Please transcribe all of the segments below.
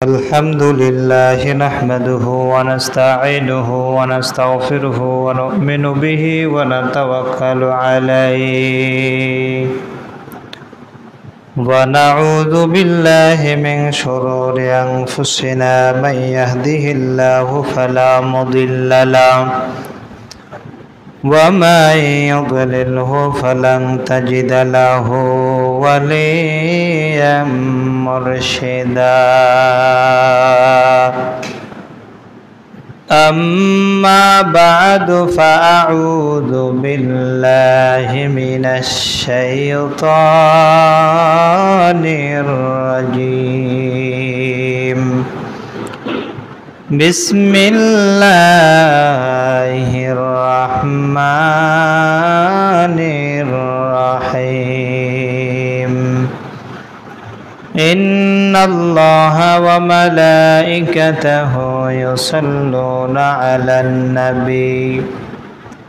الحمد لله نحمده ونستعينه ونستغفره ونؤمن به ونتوكل عليه ونعوذ بالله من شرور أنفسنا من يهده الله فلا مضل له ومن يضلله فلن تجد له وليا مرشدا أما بعد فأعوذ بالله من الشيطان الرجيم بسم الله الرحمن الرحيم إن الله وملائكته يصلون على النبي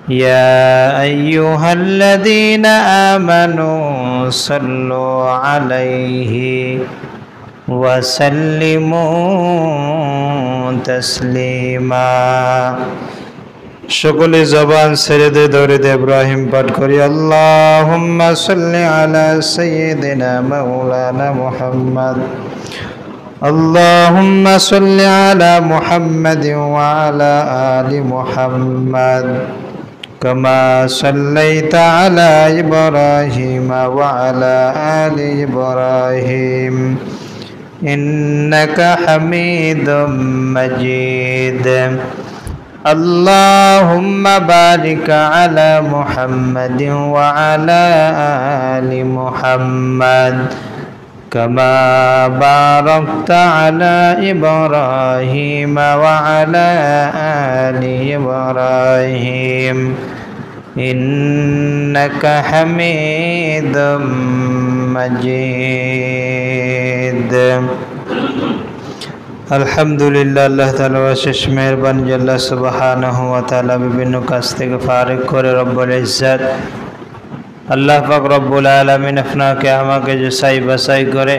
يا أيها الذين آمنوا صلوا عليه وسلموا تسليما সকলে জবান ছেড়ে দে দরুদ ইব্রাহিম পাঠ করি আল্লাহুম্মা সাল্লি আলা সাইয়্যিদিনা মাওলানা মুহাম্মদ আল্লাহুম্মা সাল্লি আলা মুহাম্মাদিন ওয়া আলা আলি মুহাম্মাদ কামা সাল্লাইতা আলা ইব্রাহিম ওয়া আলা আলি ইব্রাহিম ইন্নাকা হামিদুম মাজিদ اللهم بارك على محمد وعلى آل محمد كما باركت على إبراهيم وعلى آل إبراهيم إنك حميد مجيد আলহামদুলিল্লাহ আল্লাহ তাআলা অশেষ মেহেরবান আল্লাহ সুবহানাহু ওয়া তাআলা বিভিন্ন কাজ থেকে ফারিগ করে রব্বুল ইজ্জত আল্লাহ পাক রব্বুল আলামিন আপনাকে আমাকে যে সাই বাসাই করে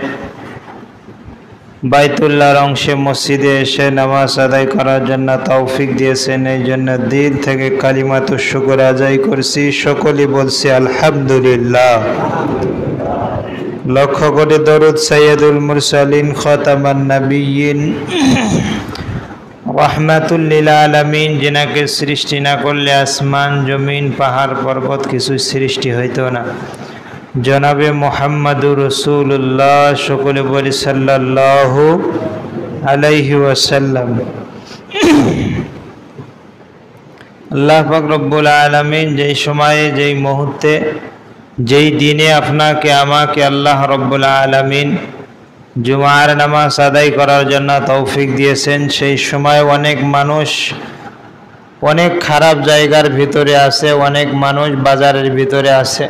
বাইতুল্লাহর অংশে মসজিদে এসে নামাজ আদায় করার জন্য তৌফিক দিয়েছেন এই জন্য দিল থেকে কালিমাতুশ শুকর আদায় করছি সকলেই বলছি আলহামদুলিল্লাহ লক্ষ কোটি দরুদ সাইয়্যিদুল মুরসালিন খাতামান নবিয়্যিন রাহমাতুল লিল আলামিন যিনাকে সৃষ্টি না করলে আসমান জমিন পাহাড় পর্বত কিছু সৃষ্টি হইতো না জনাবে মুহাম্মদুর রাসূলুল্লাহ সকলে বলি সাল্লাল্লাহু আলাইহি ওয়াসাল্লাম আল্লাহ পাক রব্বুল আলামিন যেই সময়ে যেই মুহূর্তে যেই দিনে আপনাকে আমাকে আল্লাহ রব্বুল আলামিন জুমার নামাজ আদায় করার জন্য তৌফিক দিয়েছেন সেই সময় অনেক মানুষ অনেক খারাপ জায়গার ভিতরে আছে অনেক মানুষ বাজারের ভিতরে আছে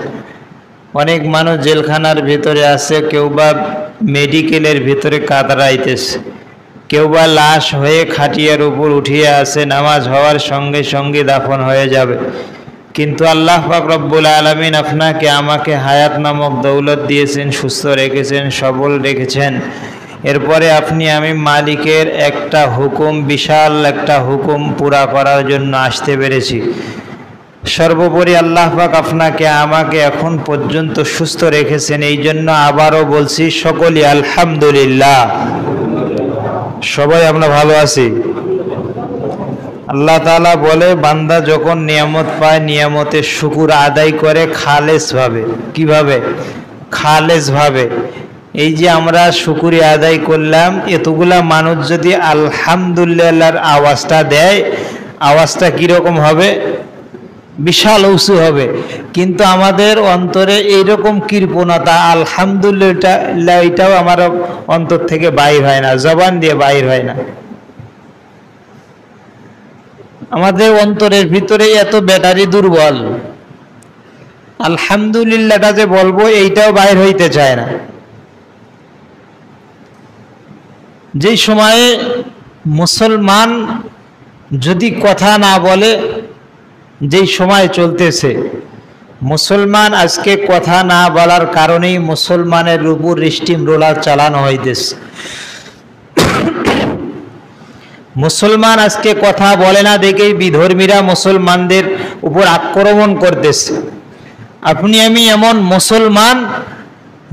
অনেক মানুষ জেলখানার ভিতরে আছে কেউ বা মেডিকেলের ভিতরে কাতরাইতেছে কেউ বা লাশ হয়ে খাটিয়ার উপর উঠিয়ে আছে নামাজ হওয়ার সঙ্গে সঙ্গে দাফন হয়ে যাবে কিন্তু আল্লাহ পাক রব্বুল আলামিন আপনাকে আমাকে হায়াত নামক দৌলত দিয়েছেন সুস্থ রেখেছেন সবল রেখেছেন এরপরে আপনি আমি মালিকের একটা হুকুম বিশাল একটা হুকুম পুরা করার জন্য আসতে পেরেছি সর্বোপরি আল্লাহ পাক আপনাকে আমাকে এখন পর্যন্ত সুস্থ রেখেছেন এই জন্য আবারও বলছি সকলেই আলহামদুলিল্লাহ সবাই আমরা ভালো আছি আল্লাহ তাআলা বলে বান্দা যখন নিয়ামত পায় নিয়ামতের শুকর আদায় করে খালেস ভাবে কিভাবে খালেস ভাবে এই যে আমরা শুকরিয়া আদায় করলাম এতগুলা মানুষ যদি আলহামদুলিল্লাহর আওয়াজটা দেয় আওয়াজটা কিরকম হবে বিশাল উঁচু হবে কিন্তু আমাদের অন্তরে এইরকম কৃপণতা আলহামদুলিল্লাহ এটাও আমার অন্তর থেকে বাইর হয় না জবান দিয়ে বাইর হয় না আমাদের অন্তরের ভিতরে এত ব্যাটারি দুর্বল আলহামদুলিল্লাহটা যে বলবো এইটাও বাইর হইতে চায় না যেই সময়ে মুসলমান যদি কথা না বলে যেই সময় চলতেছে মুসলমান আজকে কথা না বলার কারণেই মুসলমানের উপর স্টিম রোলার চালানো হইতেছে। মুসলমান আজকে কথা বলে না দেখেই বিধর্মীরা মুসলমানদের উপর আক্রমণ করতেছে। আপনি আমি এমন মুসলমান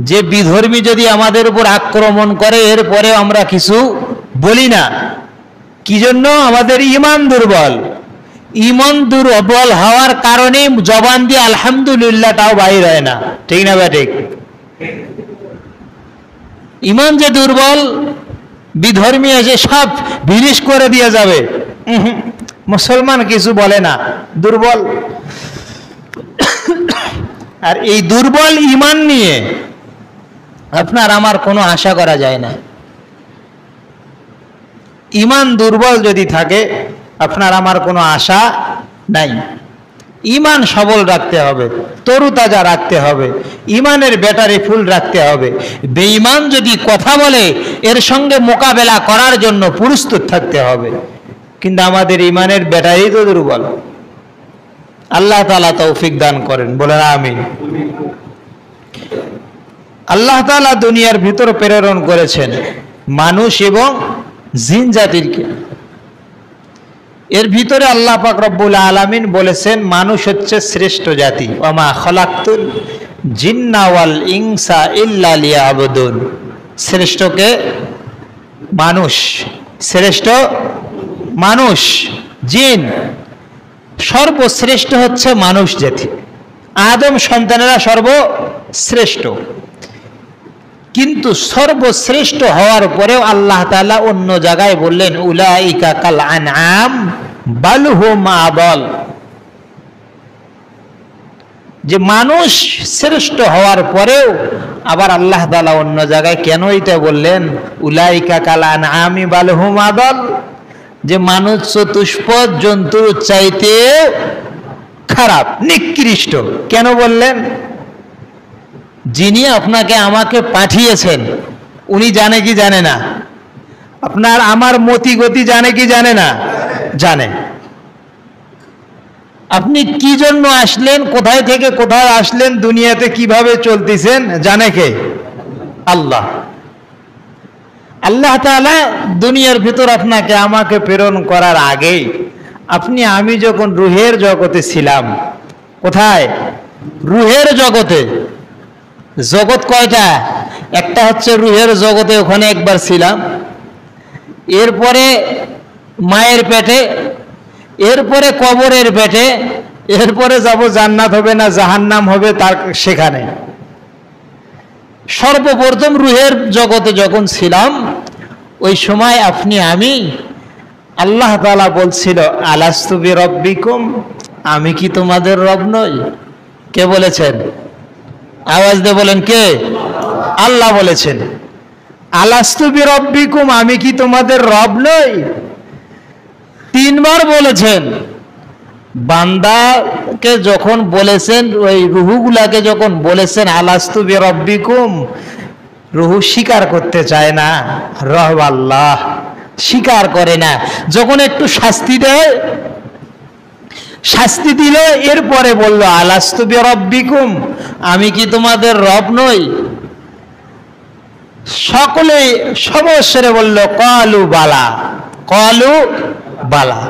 যে বিধর্মী যদি আমাদের উপর আক্রমণ করে এরপরে আমরা কিছু বলি না। কি জন্য? আমাদের ঈমান দুর্বল। ঈমান দুর্বল হওয়ার কারণে জবান দিয়ে আলহামদুলিল্লাহটাও বাইর হয় না। ঠিক না বা ঠিক? ঈমান যে দুর্বল, বিধর্মী এসে সব ভিনিশ করে দিয়ে যাবে। মুসলমান কিছু বলে না, দুর্বল। আর এই দুর্বল ঈমান নিয়ে আপনার আমার কোনো আশা করা যায় না। ঈমান দুর্বল যদি থাকে আপনার আমার কোনো আশা নাই। ঈমান সবল রাখতে হবে, তরুতাজা রাখতে হবে, ঈমানের ব্যাটারি ফুল রাখতে হবে। বেঈমান যদি কথা বলে এর সঙ্গে মোকাবেলা করার জন্য প্রস্তুত থাকতে হবে। কিন্তু আমাদের ঈমানের ব্যাটারি তো দুর্বল। আল্লাহ তাআলা তৌফিক দান করেন, বলেন আমিন। আল্লাহ তাআলা দুনিয়ার ভিতর প্রেরণ করেছেন মানুষ এবং জিন জাতিকে। এর ভিতরে আল্লাহ পাক রব্বুল আলামিন বলেছেন মানুষ হচ্ছে শ্রেষ্ঠ জাতি। ওমা খলাকতুল জিন্না ওয়াল ইনসা ইল্লা লিয়াবুদুন। শ্রেষ্ঠকে মানুষ, শ্রেষ্ঠ মানুষ। জিন সর্বশ্রেষ্ঠ হচ্ছে মানুষ জাতি। আদম সন্তানেরা সর্বশ্রেষ্ঠ, কিন্তু সর্বশ্রেষ্ঠ হওয়ার পরেও আল্লাহ তাআলা অন্য জায়গায় বললেন উলাইকা কাল আনআম বাল হুম আদাল। যে মানুষ শ্রেষ্ঠ হওয়ার পরেও আবার আল্লাহ তাআলা অন্য জায়গায় কেন এটা বললেন উলাইকা কাল আনআমি বাল হুম আদাল? যে মানুষ চতুষ্পদ জন্তুর চাইতে খারাপ, নিকৃষ্ট। কেন বললেন? যিনি আপনাকে আমাকে পাঠিয়েছেন উনি জানে কি জানে না? আপনার আমার মতি গতি জানে কি জানে না? জানে। আপনি কি জন্য আসলেন, কোথায় থেকে কোথায় আসলেন, দুনিয়াতে কিভাবে চলতেছেন জানে কে? আল্লাহ। আল্লাহ তাআলা দুনিয়ার ভিতর আপনাকে আমাকে প্রেরণ করার আগেই আপনি আমি যখন রুহের জগতে ছিলাম, কোথায়? রুহের জগতে। জগৎ কয়টা? একটা হচ্ছে রুহের জগতে, ওখানে একবার ছিলাম। এরপরে মায়ের পেটে, এরপরে কবরের পেটে, এরপরে যাব জান্নাত হবে না জাহান্নাম হবে তার সেখানে। সর্বপ্রথম রুহের জগতে যখন ছিলাম ওই সময় আপনি আমি আল্লাহ তাআলা বলছিল আলাস্তু বিরব্বিকুম, আমি কি তোমাদের রব নই? কে বলেছেন? আওয়াজ দিয়ে বলেন কে? আল্লাহ বলেছেন আলাস্তু বিরব্বিকুম, আমি কি তোমাদের রব নই? তিনবার বলেছেন। বান্দাকে যখন বলেছেন, ওই রুহুগুলাকে যখন বলেছেন আলাস্তু বিরব্বিকুম, রুহু স্বীকার করতে চায় না, রব আল্লাহ স্বীকার করে না। যখন একটু শাস্তি দেয়, শাস্তি দিল, এরপরে বলল আলাস্তু বিরব্বিকুম, আমি কি তোমাদের রব নই? সকলেই সবস্বরে বলল ক্বালু বালা, ক্বালু বালা।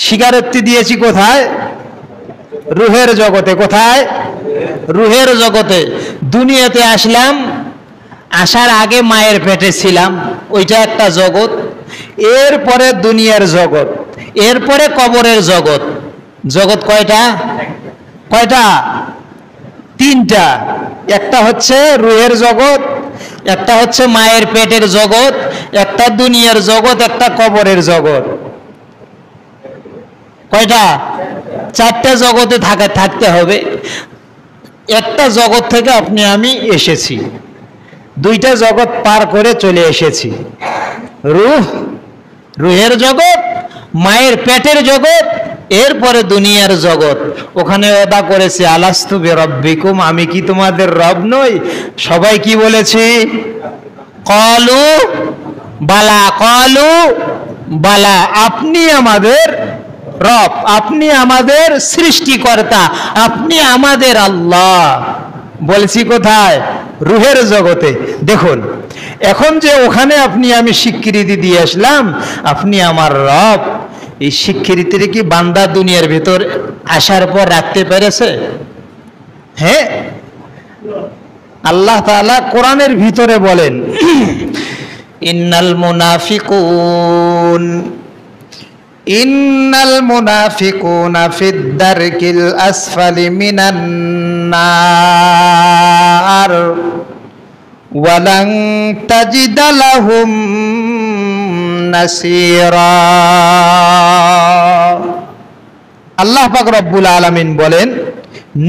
স্বীকারোক্তি দিয়েছি কোথায়? রুহের জগতে। কোথায়? রুহের জগতে। দুনিয়াতে আসলাম, আসার আগে মায়ের পেটে ছিলাম, ওইটা একটা জগৎ। এরপরে দুনিয়ার জগৎ, এরপরে কবরের জগৎ। জগৎ কয়টা? কয়টা? তিনটা। একটা হচ্ছে রুহের জগৎ, একটা হচ্ছে মায়ের পেটের জগৎ, একটা দুনিয়ার জগৎ, একটা কবরের জগৎ। কয়টা? চারটা জগতে থাকতে হবে। একটা জগৎ থেকে আপনি আমি এসেছি, দুইটা জগৎ পার করে চলে এসেছি। রুহ, রুহের জগৎ, মায়ের পেটের জগৎ, এরপরে দুনিয়ার জগৎ। ওখানে ওয়াদা করেছে আলাস্তু বিরব্বিকুম, আমি কি তোমাদের রব নই? সবাই কি বলেছি? ক্বালু বালা, ক্বালু বালা, আপনি আমাদের রব, আপনি আমাদের সৃষ্টিকর্তা, আপনি আমাদের আল্লাহ। বলছি কোথায়? রুহের জগতে। দেখুন এখন যে ওখানে আপনি আমি স্বীকৃতি দিয়ে আসলাম আপনি আমার রব, এই স্বীকৃতির কি বান্দা দুনিয়ার ভিতর আসার পর রাখতে পেরেছে? হ্যাঁ, আল্লাহ তাআলা কোরআনের ভিতরে বলেন ইন্নাল মুনাফিকুনা ফিদ দারকিল আসফালি মিনান নার ওয়ালান তাজিদা লাহুম নাসীরা। আল্লাহ পাক রব্বুল আলামিন বলেন,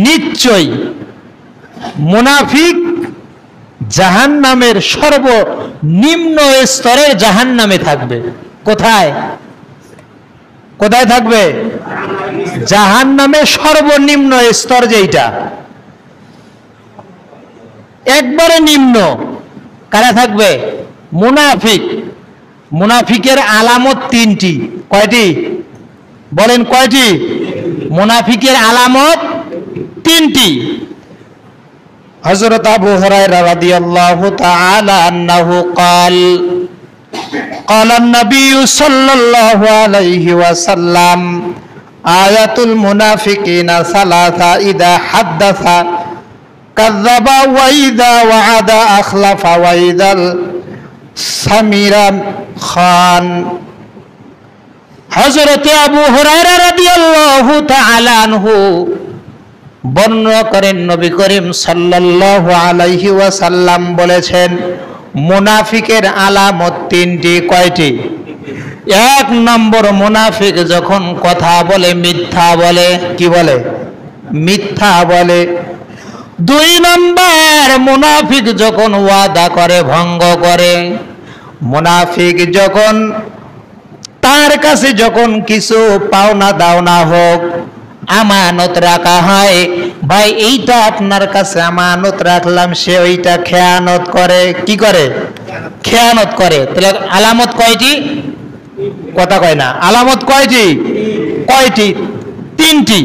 নিশ্চয় মুনাফিক জাহান্নামের সর্বনিম্ন স্তরের জাহান্নামে থাকবে। কোথায় কোথায় থাকবে? জাহান্নামের সর্বনিম্ন স্তর যেটা, একবারে নিম্ন। কারা থাকবে? মুনাফিক। মুনাফিকের আলামত তিনটি। কয়টি বলেন? কয়টি? মুনাফিকের আলামত তিনটি। হযরত আবু হুরায়রা রাদিয়াল্লাহু তাআলা আনহু قال قال النبي صلى الله عليه وسلم آية المنافقين ثلاثة إذا حدث كذب وإذا وعد أخلف وإذا سمر খান। হযরত আবু হুরায়রা রাদিয়াল্লাহু তাআলা আনহু বর্ণনা করেন, নবী করিম সাল্লাল্লাহু আলাইহি ওয়াসাল্লাম বলেছেন, মুনাফিকের আলামত তিনটি। কয়টি? এক নম্বর, মুনাফিক যখন কথা বলে মিথ্যা বলে। কি বলে? মিথ্যা বলে। দুই নম্বর, মুনাফিক যখন ওয়াদা করে ভঙ্গ করে। মুনাফিক যখন তার কাছে যখন কিছু পাওনা দাওনা হোক, আমানত রাখা হয়, ভাই এইটা আপনার কাছে আমানত রাখলাম, সে ওইটা খেয়ানত করে। কি করে? খেয়ানত করে। তাহলে আলামত কয়টি? কথা কয় না। আলামত কয়টি? কয়টি? তিনটি।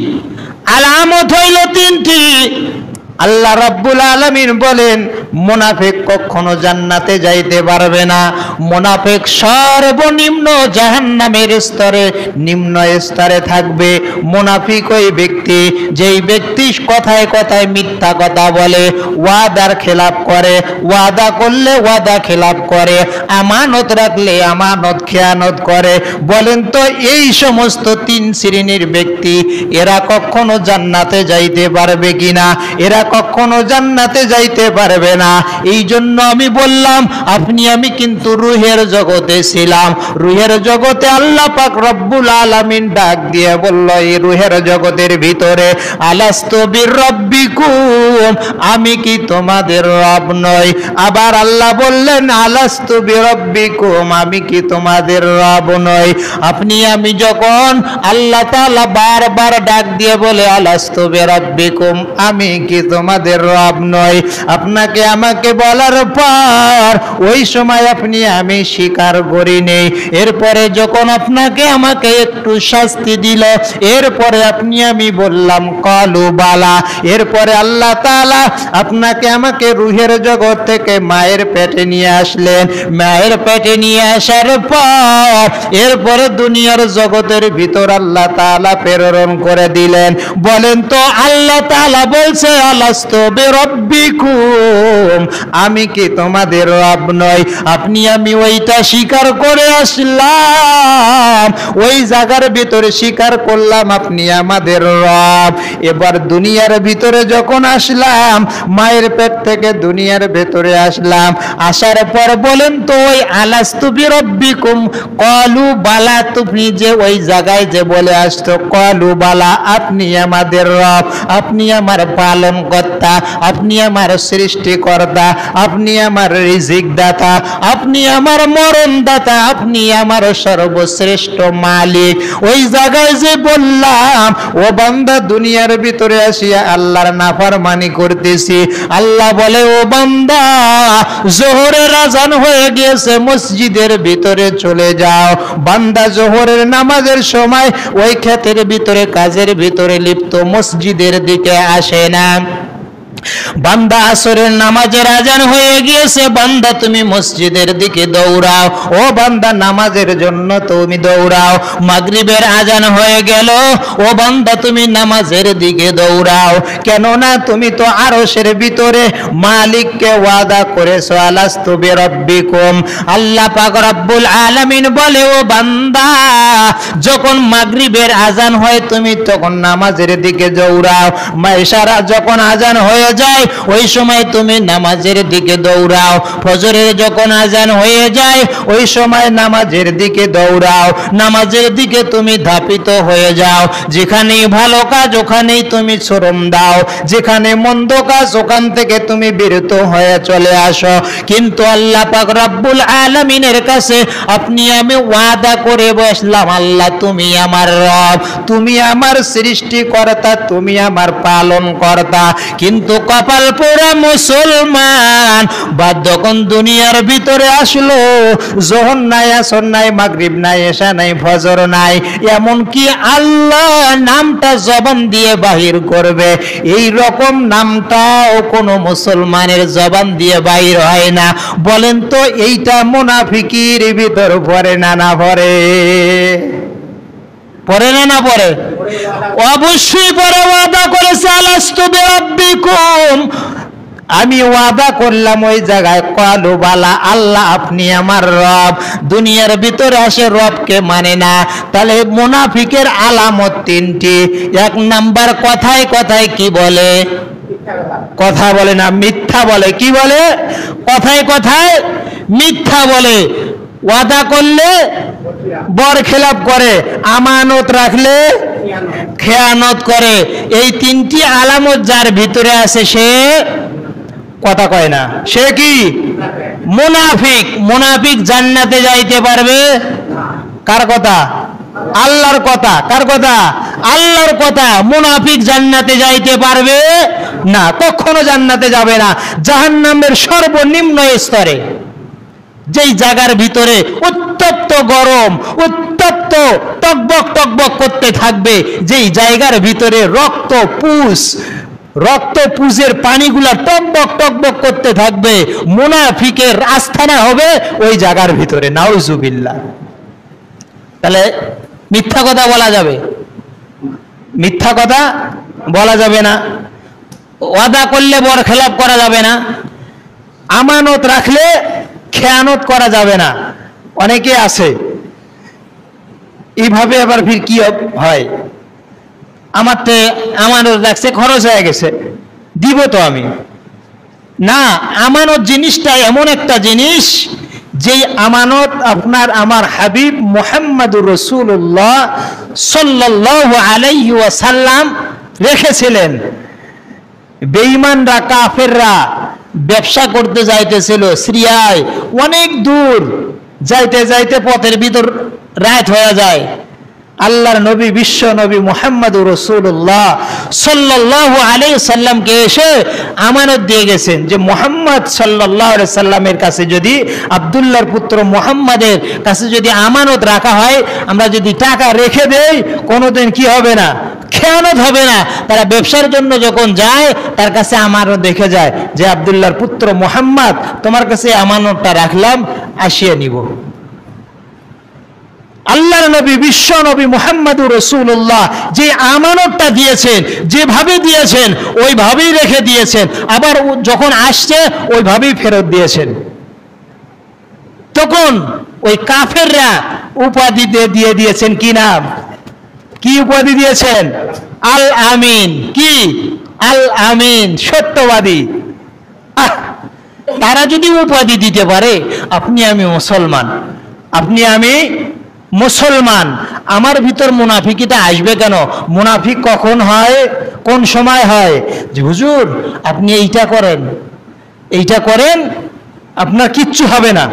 আলামত হইল তিনটি। আল্লাহ রাব্বুল আলামিন বলেন, মুনাফিক কখনো জান্নাতে যাইতে পারবে না। মুনাফিক সর্বনিম্ন জাহান্নামের স্তরে, নিম্ন স্তরে থাকবে। মুনাফিক ওই ব্যক্তি যেই ব্যক্তি কথায় কথায় মিথ্যা কথা বলে, ওয়াদার খেলাপ করে, ওয়াদা করলে ওয়াদা খেলাপ করে, আমানত রাখলে আমানত খেয়ানত করে। বলেন তো এই সমস্ত তিন শ্রেণীর ব্যক্তি এরা কখনো জান্নাতে যাইতে পারবে কিনা? এরা কখনো জান্নাতে যাইতে পারবে না। এই জন্য আমি বললাম, আপনি আমি কিন্তু রুহের জগতে ছিলাম। রুহের জগতে আল্লাহ পাক রব্বুল আলামিন ডাক দিয়ে বলল, এই রুহের জগতের ভিতরে আলাস্তু বিরব্বিকুম, আমি কি তোমাদের রব নই? আবার আল্লাহ বললেন, আলাস্তু বিরব্বিকুম, আমি কি তোমাদের রব নই? আপনি আমি যখন আল্লাহ তাআলা বারবার ডাক দিয়ে বলে, আলাস্তু বিরব্বিকুম, আমি কি তোমাদের রব নই, আপনাকে আমাকে বলার পর ওই সময় আপনি আমি স্বীকার করি নেই। এরপরে যখন আপনাকে আমাকে একটু শাস্তি দিল, এরপরে আপনি আমি বললাম কালু বালা। এরপরে আল্লাহ তাআলা আপনাকে আমাকে রুহের জগৎ থেকে মায়ের পেটে নিয়ে আসলেন। মায়ের পেটে নিয়ে আসার পর এরপরে দুনিয়ার জগতের ভিতর আল্লাহ তাআলা প্রেরণ করে দিলেন। বলেন তো আল্লাহ তাআলা বলছে, আলাস্তু বিরব্বিকুম, আমি কি তোমাদের রব নই? আপনি আমি ওইটা স্বীকার করে আসলাম, ওই জায়গার ভিতরে স্বীকার করলাম আপনি আমাদের রব। এবার দুনিয়ার ভিতরে যখন আসলাম, মায়ের পেট থেকে দুনিয়ার ভিতরে আসলাম, আসার পর বলেন তো ওই আলাস্তু বিরব্বিকুম ক্বালু বালা, তুমি যে ওই জায়গায় যে বলে আসতো ক্বালু বালা, আপনি আমাদের রব, আপনি আমার পালন কর্তা, আপনি আমার সৃষ্টিকর্তা, আপনি আমার রিজিক দাতা, আপনি আমার মরণ দাতা, আপনি আমার সর্বশ্রেষ্ঠ মালিক। ওই জায়গায় যে বললাম, ও বান্দা দুনিয়ার ভিতরে আসিয়া আল্লাহর নাফরমানি করতেছি। আল্লাহ বলে, ও বান্দা জোহরের আজান হয়ে গিয়েছে, মসজিদের ভিতরে চলে যাও। বান্দা জোহরের নামাজের সময় ওই ক্ষেতের ভিতরে কাজের ভিতরে লিপ্ত, মসজিদের দিকে আসে না। বান্দা আসরের নামাজের আজান হয়ে গিয়েছে, বান্দা তুমি মসজিদের দিকে দৌড়াও, ও বান্দা নামাজের জন্য তুমি দৌড়াও। মাগরিবের আজান হয়ে গেল, ও বান্দা তুমি নামাজের দিকে দৌড়াও, কেননা তুমি তো আরশের ভিতরে মালিককে ওয়াদা করেছো, আলাস্তু বিরাব্বিকুম। আল্লাহ পাক রব্বুল আলামিন বলে, ও বান্দা যখন মাগরিবের আজান হয় তুমি তখন নামাজের দিকে দৌড়াও, মাইশারা যখন আজান হয়ে যায় ওই সময় তুমি নামাজের দিকে দৌড়াও, ফজরের যখন আজান হয়ে যায় ওই সময় নামাজের দিকে দৌড়াও, নামাজের দিকে তুমি ধাপিত হয়ে যাও। যেখানেই ভালো কাজ ওখানেই তুমি শ্রম দাও, যেখানে মন্দ কাজ ওখান থেকে তুমি বিরত হয়ে চলে আসো। কিন্তু আল্লাহ পাক রব্বুল আলামিনের কাছে আপনি আমি ওয়াদা করে বসলাম, আল্লাহ তুমি আমার রব, তুমি আমার সৃষ্টিকর্তা, তুমি আমার পালন কর্তা। কিন্তু কপাল পোড়া মুসলমান বাদ যখন দুনিয়ার ভিতরে আসলো, যোহর নাই, আসর নাই, মাগরিব নাই, এশা নাই, ফজর নাই, এমন কি আল্লাহ নামটা জবান দিয়ে বাহির করবে, এই রকম নামটাও কোনো মুসলমানের জবান দিয়ে বাহির হয় না। বলেন তো এইটা মুনাফিকির ভিতর পড়ে না না পড়ে? পড়ে না না পড়ে? অবশ্যই পড়ে। ওয়াদা করেছে আলাস্তু বিরাব্বিকুম, আমি ওয়াদা করলাম ওই জায়গায়, কালু বালা, আল্লাহ আপনি আমার রব। দুনিয়ার ভিতরে আসে রবকে মানে না, তাহলে মুনাফিকের আলামত তিনটি। এক নাম্বার কথায় কথায় কি বলে? কথা বলে না, মিথ্যা বলে। কি বলে? কথায় কথায় মিথ্যা বলে। ওয়াদা করলে বরখেলাপ করে, আমানত রাখলে খেয়ানত করে। এই তিনটি আলামত যার ভিতরে আছে সে কথা কয় না, সে কি? মুনাফিক। মুনাফিক জান্নাতে যাইতে পারবে? কার কথা? আল্লাহর কথা। কার কথা? আল্লাহর কথা। মুনাফিক জান্নাতে যাইতে পারবে না, কখনো জান্নাতে যাবে না। জাহান্নামের সর্বনিম্ন স্তরে, যেই জায়গার ভিতরে উত্তপ্ত গরম, উত্তপ্ত টকবক টকবক করতে থাকবে, যেই জায়গার ভিতরে রক্তপুজের পানিগুলা টকবক টকবক করতে থাকবে, মুনাফিকের আস্থানা হবে ওই জায়গার ভিতরে। নাউজুবিল্লাহ। তাহলে মিথ্যা কথা বলা যাবে? মিথ্যা কথা বলা যাবে না। ওয়াদা করলে বরখেলাপ করা যাবে না। আমানত রাখলে খেয়ানত করা যাবে না। অনেকে আছে এইভাবে, আবার ফির কি হয়, আমানত রাখছে, খরচ হয়ে গেছে, দিব তো আমি না। আমানত জিনিসটা এমন একটা জিনিস, যেই আমানত আপনার আমার হাবিব মুহাম্মদুর রাসূলুল্লাহ সাল্লাল্লাহু আলাইহি ওয়াসাল্লাম রেখেছিলেন। বেঈমানরা, কাফেররা ব্যবসা করতে যাইতেছিল সিরিয়ায়, অনেক দূর যাইতে যাইতে পথের ভিতর রাত হয়ে যায়। আল্লাহর নবী, বিশ্ব নবী মুহাম্মদুর রাসূলুল্লাহ সাল্লাল্লাহু আলাইহি সাল্লামকে এসে আমানত দিয়ে গেছেন যে মুহাম্মদ সাল্লাল্লাহু আলাইহি সাল্লামের কাছে যদি, আব্দুল্লাহর পুত্র মুহাম্মাদের কাছে যদি আমানত রাখা হয়, আমরা যদি টাকা রেখে দেই কোনোদিন কি হবে না? খেয়ানত হবে না। তারা ব্যবসার জন্য যখন যায় তার কাছে আমানত দেখে যায় যে আব্দুল্লাহর পুত্র মুহাম্মদ, তোমার কাছে আমানতটা রাখলাম, আসিয়ে নিব। আল্লাহর নবী, বিশ্ব নবী মুহাম্মদুর রাসূলুল্লাহ যে আমানতটা দিয়েছেন, যেভাবে দিয়েছেন ওইভাবেই রেখে দিয়েছেন, আবার যখন আসছে ওইভাবেই ফেরত দিয়েছেন। তখন ওই কাফেররা উপাধি দিয়ে দিয়েছেন, কি নাম? কি উপাধি দিয়েছেন? আল আমিন। কি? আল আমিন, সত্যবাদী। তারা যদি উপাধি দিতে পারে, আপনি আমি মুসলমান, আপনি আমি মুসলমান, আমার ভিতর মুনাফিকিটা আসবে কেন? মুনাফিক কখন হয়, কোন সময় হয়? যে হুজুর আপনি এইটা করেন, এইটা করেন, আপনার কিচ্ছু হবে না।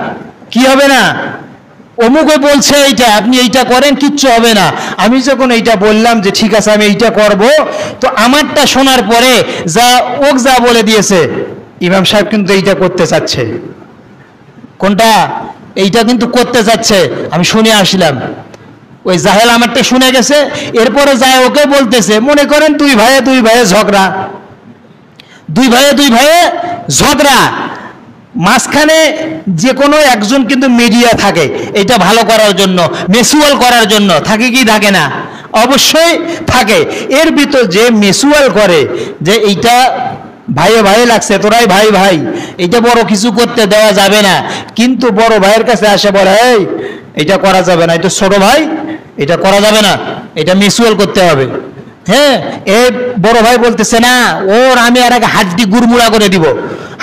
কি হবে না? অমুকে বলছে এইটা, আপনি এইটা করেন, কিচ্ছু হবে না। আমি যখন এইটা বললাম যে ঠিক আছে আমি এইটা করব, তো আমারটা শোনার পরে যা বলে দিয়েছে, ইমাম সাহেব কিন্তু এইটা করতে চাচ্ছে। কোনটা? এইটা কিন্তু করতে যাচ্ছে, আমি শুনে আসলাম। ওই জাহেল আমারটা শুনে গেছে, এরপরে যায় ওকে বলতেছে, মনে করেন দুই ভাইয়ে ঝগড়া, দুই ভাইয়ে ঝগড়া, মাঝখানে যে কোনো একজন কিন্তু মিডিয়া থাকে, এটা ভালো করার জন্য, মেসুয়াল করার জন্য। থাকে কি থাকে না? অবশ্যই থাকে। এর ভিতর যে মেসুয়াল করে যে এইটা ভাইয়ে লাগছে, তোরাই ভাই, এটা বড় কিছু করতে দেওয়া যাবে না, কিন্তু বড় ভাইয়ের কাছে আসে বলে এই এটা করা যাবে না, এটা ছোট ভাই, এটা করা যাবে না, এটা মিউচুয়াল করতে হবে। হ্যাঁ, এই বড় ভাই বলতেছে না, ওর আমি আর এক হাড্ডি গুড়মুড়া করে দিব,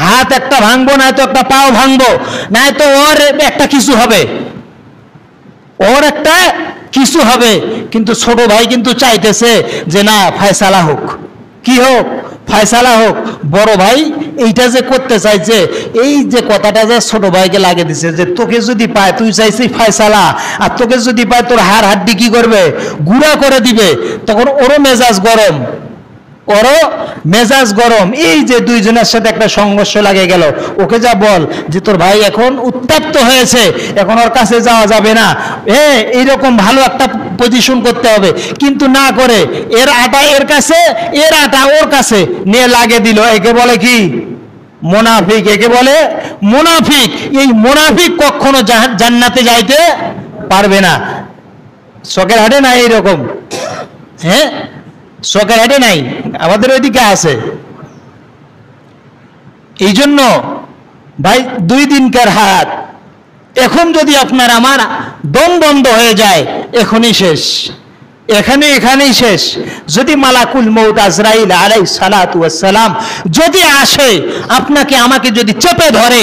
হাত একটা ভাঙবো, না তো একটা পাও ভাঙবো, না তো ওর একটা কিছু হবে, ওর একটা কিছু হবে। কিন্তু ছোট ভাই কিন্তু চাইতেছে যে না, ফয়সালা হোক, কি হোক, ফয়সালা হোক। বড় ভাই এইটা যে করতে চাইছে, এই যে কথাটা যে ছোট ভাইকে লাগে দিছে যে তোকে যদি পায়, তুই চাইছিস ফয়সালা, আর তোকে যদি পায় তোর হাড় হাড্ডি কি করবে, গুঁড়া করে দিবে। তখন ওরও মেজাজ গরম, এই যে দুইজনের সাথে একটা সংঘর্ষ লাগে গেল। ওকে যা বল যে তোর ভাই এখন উত্তপ্ত হয়েছে, এখন ওর কাছে যাওয়া যাবে না, এইরকম ভালো একটা পজিশন করতে হবে। কিন্তু না করে এর আটা এর কাছে, এর আটা ওর কাছে নিয়ে লাগে দিল। একে বলে কি? মুনাফিক। একে বলে মুনাফিক। এই মুনাফিক কখনো জান্নাতে যাইতে পারবে না। চকের হাটে না এইরকম, হ্যাঁ, চকের হাটে নাই, আমাদের ওইদিকে আছে। এই জন্য ভাই, 2 দিনকার হাত, এখন যদি আপনার আমার দম বন্ধ হয়ে যায়, এখনই শেষ, এখানেই শেষ। যদি মালাকুল মউত আজরাইল আলাইহিস সালাতু ওয়াস সালাম যদি আসে, আপনাকে আমাকে যদি চেপে ধরে,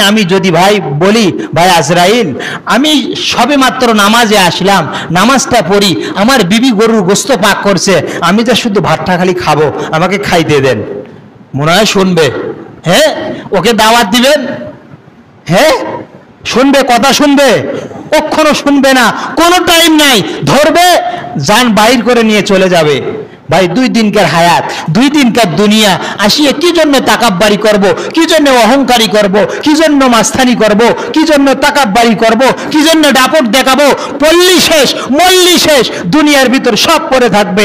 আমি যদি ভাই বলি, ভাই আজরাইল, আমি সবে মাত্র নামাজে আসলাম, নামাজটা পড়ি, আমার বিবি গরুর গোশত পাক করছে, আমি তো শুধু ভাতটা খালি খাবো, আমাকে খাইতে দেন, মনে হয় শুনবে? হ্যাঁ, ওকে দাওয়াত দিবেন, হ্যাঁ শুনবে? কথা শুনবে? কখনো শুনবে না, কোনো টাইম নাই, ধরবে, জান বাইর করে নিয়ে চলে যাবে। ভাই 2 দিনকার হায়াত, 2 দিনকার দুনিয়া, আসিয়ে কি জন্য তাকাব্বারি করব, কি জন্য অহংকারী করব, কি জন্য মাস্তানি করব, কি জন্য তাকাব্বারি করব, কি জন্য ডাপট দেখাবো? পল্লী শেষ, মল্লি শেষ, দুনিয়ার ভিতর সব পড়ে থাকবে,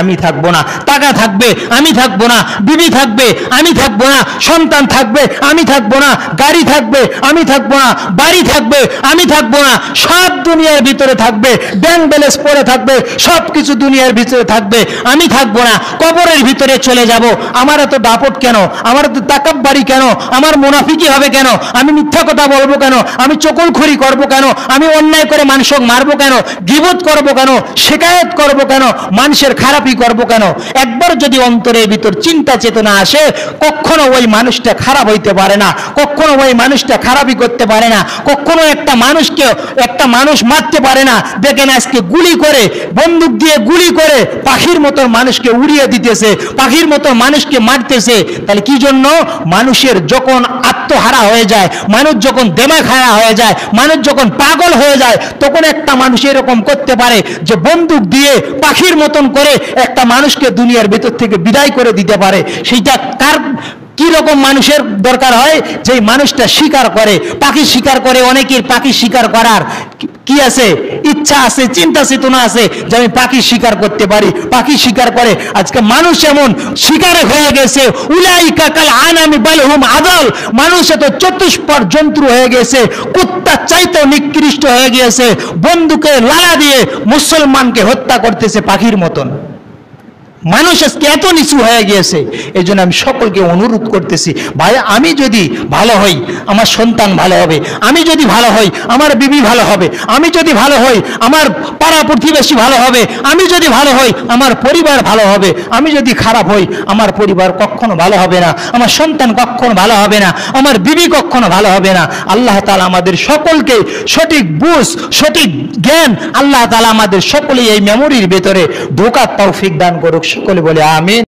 আমি থাকবো না, টাকা থাকবে, আমি থাকবো না, বিবি থাকবে, আমি থাকবো না, সন্তান থাকবে, আমি থাকবো না, গাড়ি থাকবে, আমি থাকবো না, বাড়ি থাকবে, আমি থাকবো না, সব দুনিয়ার ভিতরে থাকবে, ব্যাংক ব্যালেন্স পড়ে থাকবে, সব কিছু দুনিয়ার ভিতরে থাকবে, আমি থাকবো না, কবরের ভিতরে চলে যাব। আমার এত দাপট কেন, আমার এত তাকাব্বারি কেন, আমার মুনাফিকি হবে কেন, আমি মিথ্যা কথা বলবো কেন, আমি চকলখড়ি করব কেন, আমি অন্যায় করে মানুষকে মারবো কেন, গীবত করব কেন, শিকায়ত করব কেন, মানুষের খারাপি করব কেন? একবার যদি অন্তরের ভিতর চিন্তা চেতনা আসে, কখনো ওই মানুষটা খারাপ হইতে পারে না, কখনো ওই মানুষটা খারাপই করতে পারে না, কখনো একটা মানুষ মারতে পারে না। দেখেন আজকে গুলি করে, বন্দুক দিয়ে গুলি করে পাখির মতো মানুষকে উড়িয়ে দিতেছে, পাখির মতো মানুষকে মারতেছে। তাহলে কি জন্য? মানুষের যখন আত্মহারা হয়ে যায়, মানুষ যখন দেমাগ হারা হয়ে যায়, মানুষ যখন পাগল হয়ে যায়, তখন একটা মানুষ এরকম করতে পারে যে বন্দুক দিয়ে পাখির মতন করে একটা মানুষকে দুনিয়ার ভেতর থেকে বিদায় করে দিতে পারে। সেইটা কার কি রকম মানুষের দরকার হয়? যে মানুষটা শিকার করে, পাখি শিকার করে। অনেকের পাখি শিকার করার কি আছে? ইচ্ছা আছে, চিন্তা চেতনা আছে যে আমি পাখি শিকার করতে পারি, পাখি শিকার করে। আজকে মানুষ এমন শিকারে হয়ে গেছে, উলাইকা কাল আনামি বাল হুম আদাল, মানুষ এত চতুষ্পদ জন্তু হয়ে গেছে, কুত্তার চাইতেও নিকৃষ্ট হয়ে গিয়েছে, বন্দুকে লালা দিয়ে মুসলমানকে হত্যা করতেছে পাখির মতন। মানুষ আজকে এত নিচু হয়ে গিয়েছে। এই জন্য আমি সকলকে অনুরোধ করতেছি, ভাই আমি যদি ভালো হই আমার সন্তান ভালো হবে, আমি যদি ভালো হই আমার বিবি ভালো হবে, আমি যদি ভালো হই আমার পাড়া প্রতিবেশী ভালো হবে, আমি যদি ভালো হই আমার পরিবার ভালো হবে, আমি যদি খারাপ হই আমার পরিবার কখনো ভালো হবে না, আমার সন্তান কখনো ভালো হবে না, আমার বিবি কখনো ভালো হবে না। আল্লাহ তাআলা আমাদের সকলকে সঠিক বুঝ, সঠিক জ্ঞান আল্লাহ তাআলা আমাদের সকলেই এই মেমোরির ভেতরে ঢোকার তৌফিক দান করুক। সকলে বলে আমিন।